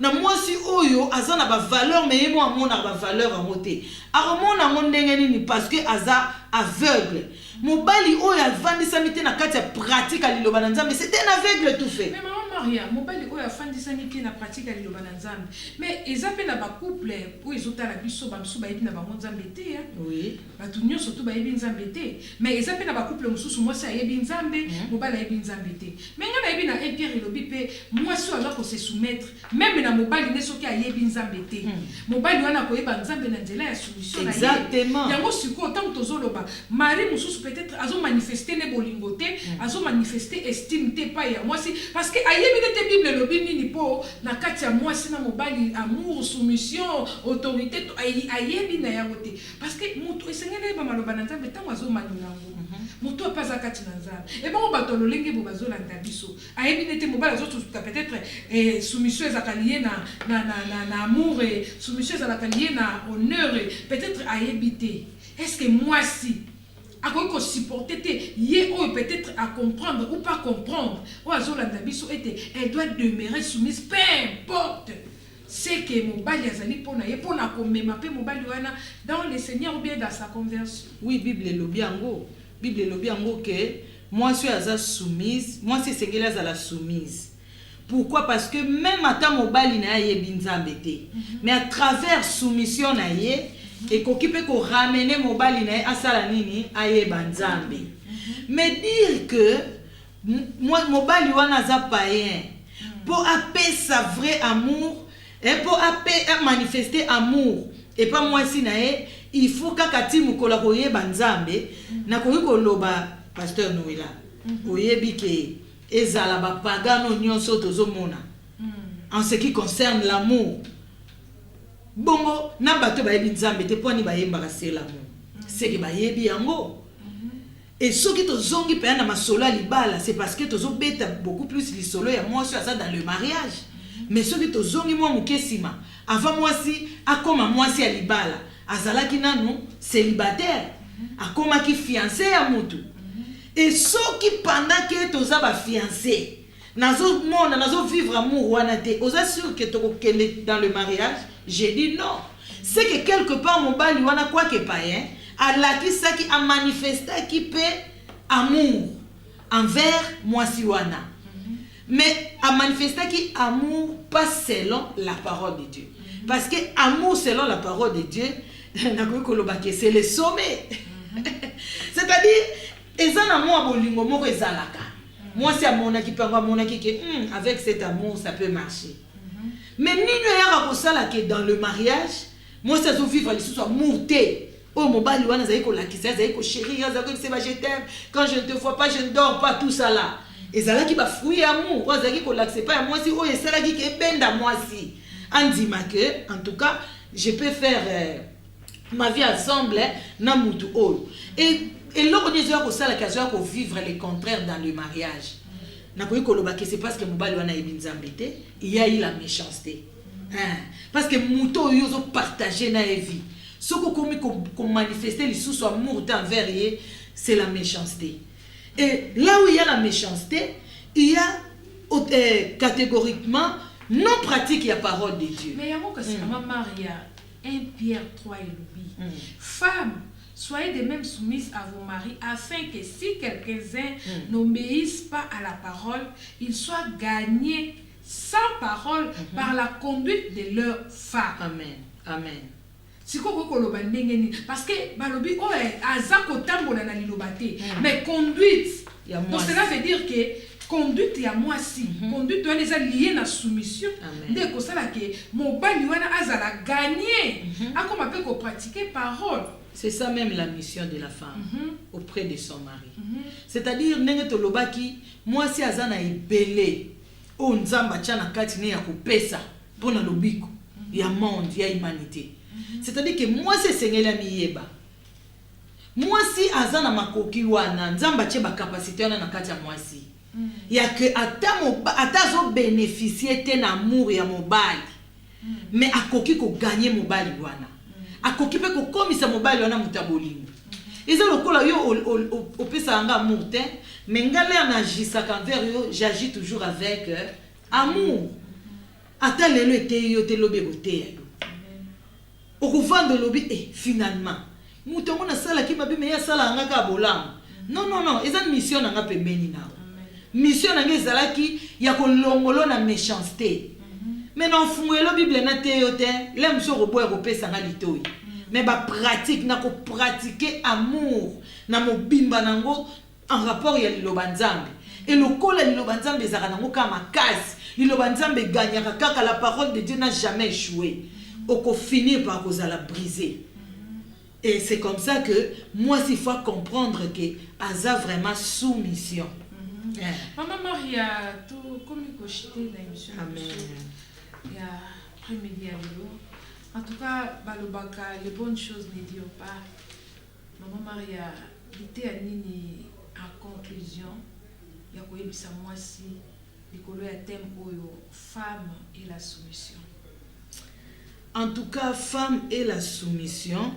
na mwasi oyo aza na ba valeur mais yemo amona ba valeur en te. Akomona ngo ndenge nini parce que aza aveugle. Mobali oyo avandisami te na kati ya pratique ya liloba nzambe, c'est un aveugle tout fait. Mais maman Maria, mobali oyo afandisami te na pratique ya liloba nzambe. Mais ezape na ba couple où ezotala biso bamsu ba yebi na bango nzambe te hein. Oui. Batu nyonso to ba yebi nzambe te. Mais ezape na ba couple mususu mwasi ayebi nzambe, mobali ayebi nzambe te. Mais nga na yebi na Pierre elobi pe mwasi oyo ko se soumettre même na mobali ne soki ayebi nzambe te. Mobali wana ko yeba nzambe na nzela ya solution na ye. Exactement. Yango siko tant tozoloba mari mususu peut-être azo manifester ne bolingo te, azo manifester estime te pa ya mwasi parce que ayebi te Bible lobi nini po na kati ya mwasi na mobali amour, soumission, autorité ayebi na yango te parce que mutu esengele ba maloba na nzambe tango azo manulango. Mutu apaza kati na nzambe. Et bon bato lolenge bo bazolanda biso. Ayebi te mobali azo peut-être soumission ezaka lié na amour et soumission ezaka lié na honneur peut-être ayebi te. Est-ce que mwasi akoki ko supporter te ye oyo peut-être à comprendre ou pas comprendre ou azolanda biso ete elle doit demeurer soumise peu importe c'est que mobali azali pona ye pona komema pe mobali wana dans le Seigneur ou bien dans sa conversion. Oui, Bible lobi yango que mwasi aza soumise, mwasi sengeli azala soumise. Pourquoi? Parce que même ata mobali na ye binzambe te, mais à travers soumission na ye et kokipe ko ramener mobali na asala nini aye banzambe. Mais dire que mobali wana za païen pour appeler sa vrai amour et pour manifester amour et pas moi si nae il faut kakati mukola koye banzambe na koyi koloba pasteur Noela oyebi ke ezala ba pagano nyonso tozomona en ce qui concerne l'amour. Bongo na bato bayebi nzambe te poni bayemba ka l'amour. C'est que bayebi yango. Et ceux qui tozongi pe na masolo libala, c'est parce que tozobeta beaucoup plus lisolo ya moi sur ça dans le mariage. Mais ceux qui tozongi moi mukesima, avant moi si akoma moi si ya libala, azalaki nanu célibataire, akoma ki fiancé ya mutu. Et ceux qui pendant que toza ba fiancé, nazo monde nazo vivre amour wana te, oza sûr que tokokende dans le mariage? J'ai dit non. C'est que quelque part mon bali wana quoi que païen, Allah qui ça qui a manifesté qui peut amour envers moi si wana. Mais a manifesté qui amour pas selon la parole de Dieu. Parce que amour selon la parole de Dieu, c'est le sommet. C'est-à-dire, ils ont amour bolingo moko ezalaka. Moi c'est à mon qui peut avoir mon qui avec cet amour ça peut marcher. Mais ni ne yaka kosala que dans le mariage, moi ça zo vivre les sous amour té. Oh mon bali wana zaiko la kisa zaiko chérie, zaiko c'est je t'aime, quand je ne te vois pas je ne dors pas tout ça là. Et ça là qui va fruit amour, moi zaiko l'accepte pas moi si oh et ça là qui est benda moi si. Andima que en tout cas, je peux faire ma vie ensemble na mutu oh. Et là on est déjà kosala kazo ko vivre les contraires dans le mariage. Nakoyi koloba que c'est parce que mobali wana ebinzambe te, il y a eu la méchanceté. Parce que muto yo zo partager na vie. Ce qu'on manifester les sous amour envers eux, c'est la méchanceté. Et là où il y a la méchanceté, il y a catégoriquement non pratique la parole de Dieu. Mais il y a que c'est maman Maria 1 Pierre 3 et Louis. Femmes, soyez de même soumises à vos maris afin que si quelques-uns n'obéissent pas à la parole, ils soient gagnés sans parole par la conduite de leur femme. Amen. Amen. Si parce que balobi oh azako tambola na lilobate mais conduite donc cela veut dire que conduite ya moi si conduite wana eza lié na soumission dès que ça là que mobali wana azala gagner akoma pe ko pratiquer parole. C'est ça même la mission de la femme auprès de son mari. C'est-à-dire ndenge tolobaki moi si azana ebele o nzamba tchana kati ne ya kopesa pona lobiko ya monde ya humanité. C'est-à-dire que moi c'est sengela miyeba. Moi si azana makoki wana nzamba che ba capacité wana na kati ya moi si. Ya que ata zo bénéficier te na amour ya mobali. mais akoki ko gagner mobali wana akoki pe ko komisa mobali wana mutabolingo eza lokola yo opesa nga amour te mais ngala na agissaka envers yo j'agis toujours avec amour ata lelo ete yo te lobe boteya yo okuvanda lobi finalement mutu yango nasalaki mabe me ye asala nga ka bolamu non eza mission na nga pembeni nao mission na nga ezalaki ya kolongolo na méchanceté mais na mfungwelo bible na te yo te le mosu okoboya kopesa nga litoi mais bapratique na kopratike amour na mobimba nango en rapport ya liloba nzambe elokola liloba nzambe ezaka nango kaka makasi liloba nzambe eganyaka kaka la parole de Dieu n'a jamais échoué oko finir par kozala briser. Et c'est comme ça que moi il faut comprendre que aza vraiment soumission. Maman Maria tout comme cochité la émission. Amen. Il y a premier en tout cas balobaka les bonnes choses ne disent pas. Maman Maria était à nini en conclusion ya koyebisa mwasi likolo ya thème oyo femme et la soumission. En tout cas femme et la soumission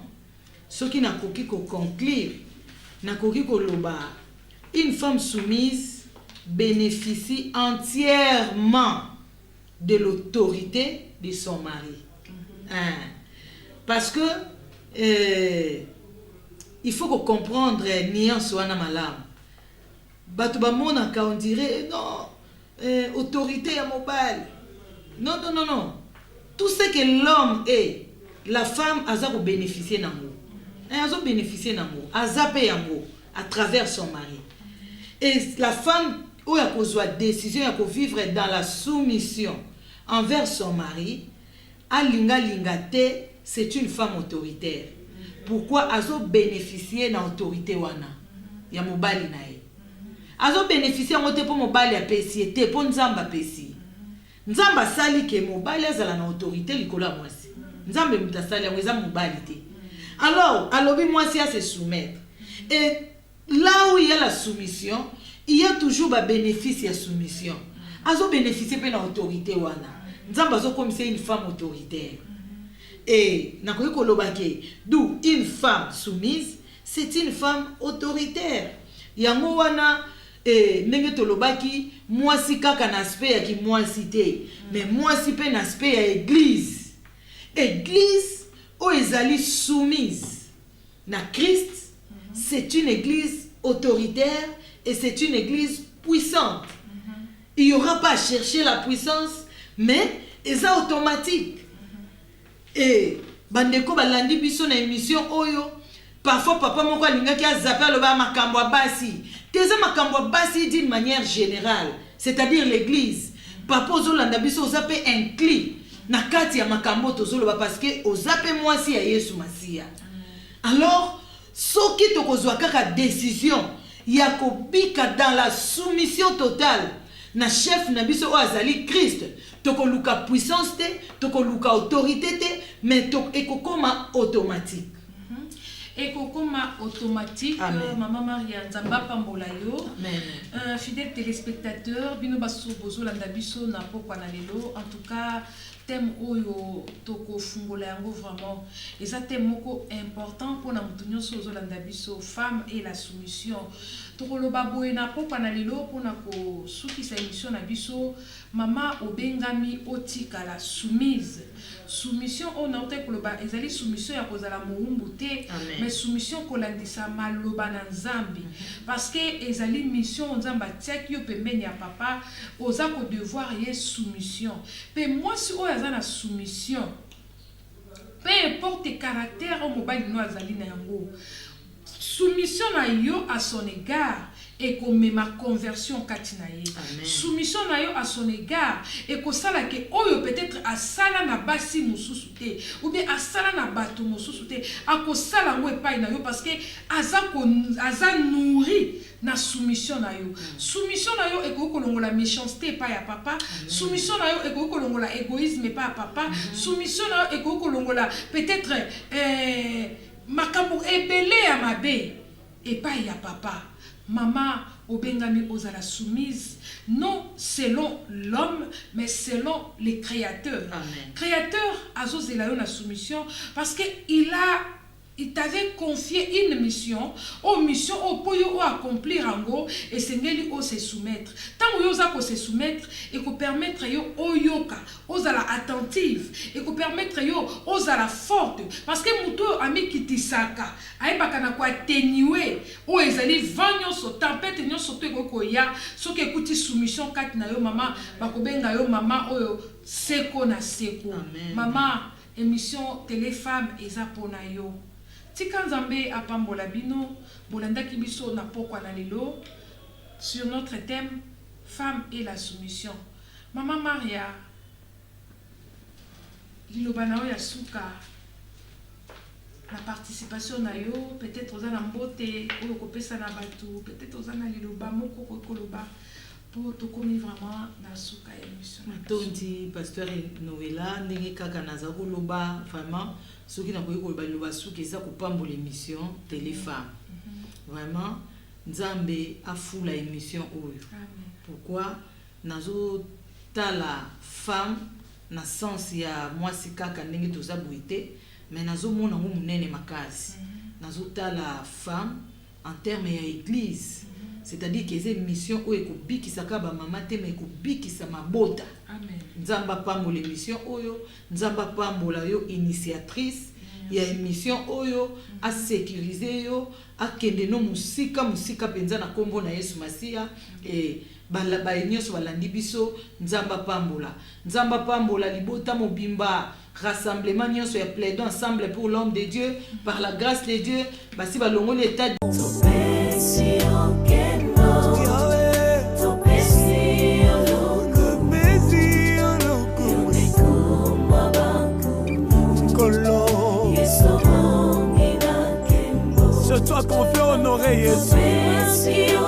ce qui n'a koki ko conclure n'a koki ko loba une femme soumise bénéficie entièrement de l'autorité de son mari. Parce que il faut qu'on comprendre nuance wana malamu. Bato ba mona ka on dirait non autorité ya mobile. Non. Tout ce que l'homme est, la femme a za ko bénéficier nango. A za bénéficier nango, a za pe yango à travers son mari. Et la femme où elle a décision à vivre dans la soumission envers son mari, a lingate, c'est une femme autoritaire. Pourquoi azo bénéficier na autorité wana ya mobali na ye. Azo bénéficier ngote po mobali ya pesi te po nzamba pesi. Nzamba sali ke mobali azala na autorité likola mwasi. Nzambe mutasali ya mweza mobali te. Alors, alobi mwasi a se soumettre. Et là où il y a la soumission, il y a toujours ba bénéfice ya soumission. Azo bénéficier pe na autorité wana. Nzamba azo comme c'est une femme autoritaire. Et nakoki kolobake d'où une femme soumise, c'est une femme autoritaire. Yango wana ndenge tolobaki mwasi kaka na aspect ya ki mwasi te, mais mwasi pe na aspect ya église. Église o ezali soumise na Christ, c'est une église autoritaire et c'est une église puissante. Il n'y aura pas à chercher la puissance, mais c'est automatique. Et bandeko balandi biso na émission oyo parfois papa moko alingaki azappa loba makambo basi teza makambo basi d'une manière générale, c'est-à-dire l'église papa ozolanda biso ozape inclus na kati ya makambo tozoloba parce que ozape mwasi ya Yesu Masia. Alors soki tokozwa kaka décision ya kobika dans la soumission totale na chef na biso o azali Christ, tokoluka puissance te, tokoluka autorité te, mais ekokoma automatique. Ekokoma automatique. Maman Maria Nzamba Pambola yo. Amen. Fidèle téléspectateur, bino baso bozo landa biso na pokwa na lelo. En tout cas, thème oyo toko fungola yango vraiment. Et ça thème moko important pour na mutunyo sozo landa biso femme et la soumission. Tokoloba boye na pokwa na lelo pona ko suki sa émission na biso mama obengami otika la soumise. Soumission on a été koloba ezali soumission ya kozala moumbu te, mais soumission kolandisa maloba na nzambi parce que ezali mission nzamba tiaki yo pembeni ya papa oza ko devoir ye soumission. Pe moi si o yaza na soumission peu importe caractère au mobile no azali na yango soumission na yo à son égard et comme ma conversion katinaye. Soumission na yo à son égard et ko sala ke oyo peut-être a sala na basi mususu te ou bien a sala na bato mususu te a ko sala ngo epai na yo parce que aza nourri na soumission na yo. Soumission na yo e ko kolongola méchanceté epai ya papa. Soumission na yo e ko kolongola égoïsme epai ya papa. Soumission na yo e ko kolongola peut-être makambo ebele ya mabe epai ya papa. Maman, obengami ozala soumise, non selon l'homme, mais selon les créateurs. Amen. Créateur, azozela yo na soumission, parce que il t'avait confié une mission, mission pour accomplir en gros, et c'est ngeli o se soumettre. Tant que vous se soumettre, et que permettre yo oyoka, ozala attentive, et que permettre yo ozala forte, parce que muto ami kitisaka, aibaka na kwa atténuer, o ezali vanyo so tempête nyo so te ko ya, so ke kuti soumission kat na yo mama, bakobenga yo mama oyo seko na seko. Amen. Mama, émission Téléfemme eza pona yo. Tika Nzambe apambola bino, bolandaki biso na pokwa na lelo, sur notre thème, femme et la soumission. Maman Maria, liloba na yo ya suka, la participation na yo, peut-être oza na mbote, oyo kopesa na batu, peut-être oza na liloba moko koloba, pour tokomi vraiment na suka ya émission. Tondi pasteur Noëlla ndenge kaka naza koloba vraiment soki na koyi koloba liloba suki eza kopambola émission Téléfemme. Vraiment Nzambe afula émission oyo. Pourquoi nazo tala femme na sens ya mwasi kaka ndenge toza boite, mais nazo mona ngo munene makasi. Nazo tala femme en termes ya église. C'est-à-dire que c'est une mission où ekobikisa ka ba mama te mais ekobikisa mabota. Amen. Nzamba pambola émission oyo, nzamba pambola yo initiatrice ya émission oyo a sécuriser yo akende no musika penza na kombo na Yesu Masia et ba nyonso balandi biso nzamba pambola libota mobimba rassemblement nyonso ya plaidant ensemble pour l'homme de Dieu par la grâce de Dieu basi balongo l'état C'est toi qu'on veut honorer, Jésus.